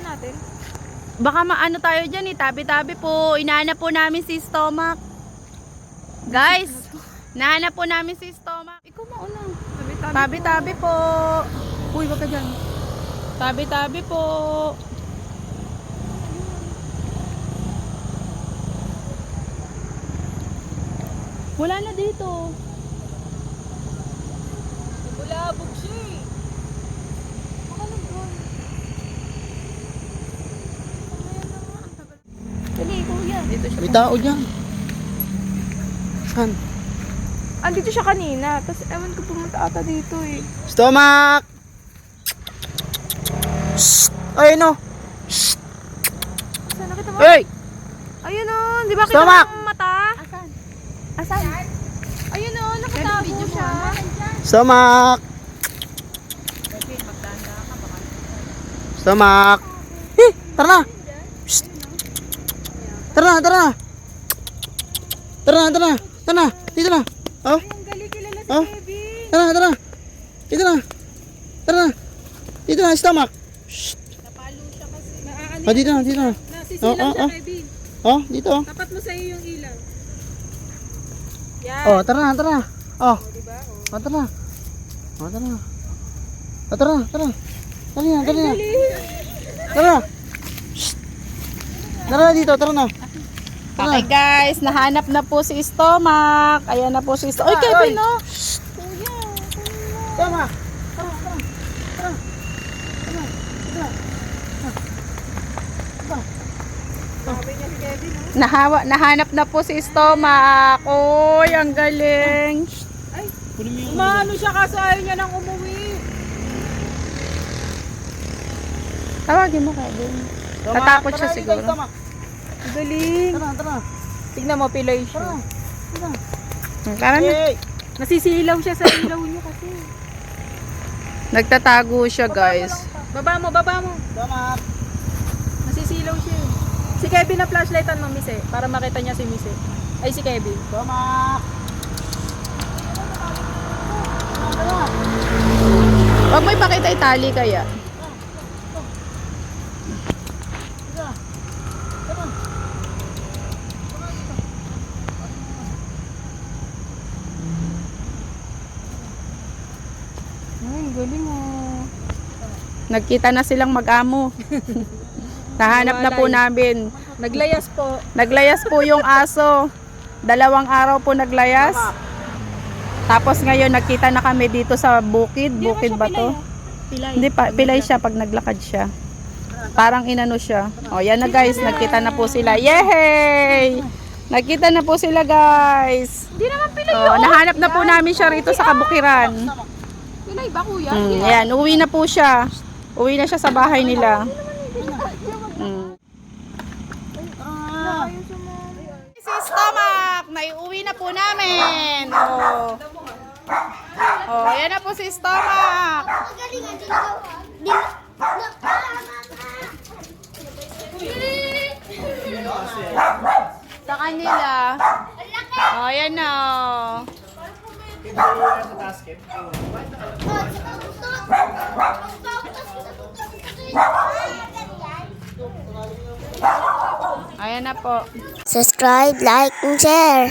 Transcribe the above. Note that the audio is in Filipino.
Puntahan natin. Baka maano tayo dyan eh. Tabi-tabi po. Inahanap po namin si Stomach. Guys, nahanap po namin si Stomach. Ikaw mauna. Tabi-tabi po. Uy, wag ka dyan. Tabi-tabi po. Wala na dito. Bulabog siya eh. Dali, kuya. Dito siya. May tao dyan. Saan? Andito siya kanina. Tapos ewan ko pumunta ata dito eh. Stomach! Shh! Ayun o! Saan nakita mo? Hey! Ayun o. Di ba kita Stomach! ng mata? Asan? Asan? Ayun o. Nakatago siya. Stomach! Stomach! Eh! Tara na! Shh! Tara na! Tara na! Tara na! Tara na! Tara na! Dito na! Oh! Ang galing kilala si Oh! Kevin. Tara na! Tara na! Dito na! Tara na! Dito na! Stomach! Shh! Napalo siya kasi. Naaano Oh! Dito na! Dito na! Nasisilaw Oh, siya, oh. Kevin. Oh! Dito! Tapat mo sa iyo yung ilaw. Yan. Oh! Tara na! Tara na! Oh! Diba? Oh! Tara na! Oh! Tara na! Oh! Tara na! Tara na! Dali na! Dali na! Tara na! Shh! Tara na dito! Tara na! Okay guys, nahanap na po si Stomach. Ayan na po si Stomach. Oy, Kevin, no? Tama! Nahanap na po si Stomach. Oy, ang galing. Umano siya kasi ayaw niya nang umuwi. Tawagin mo, Kevin. Natakot siya siguro. Ang galing. Tara! Tara! Tignan mo, pilay siya. Tara na. Hey! Nasisilaw siya sa ilaw niya kasi. Nagtatago siya, guys. Baba mo, baba mo. Tama! Nasisilaw siya. Si Kevin na flashlightan mo, Mise, para makita niya si Mise. Ay, si Kevin. Tama! Huwag mo ipakita itali kaya. Ay, galing mo. Nagkita na silang mag-amo. Nahanap na po namin. Naglayas po. Naglayas po yung aso. 2 araw po naglayas. Tapos ngayon nagkita na kami dito sa bukid. Bukid ba to? Pilay. Hindi pa, pilay siya pag naglakad siya. Parang inano siya. O yan na guys, nagkita na po sila. Yay! Nagkita na po sila guys. Hindi naman pilay O, nahanap na po namin siya rito sa kabukiran. Pilay ba, kuya? Ayan, uwi na po siya. Uwi na siya sa bahay nila. Si Stomach, naiuwi na po namin. Oh, ayan na po si Stomach. Sa kanila. Oh, ayan na. Ayan na po. Subscribe, like, and share.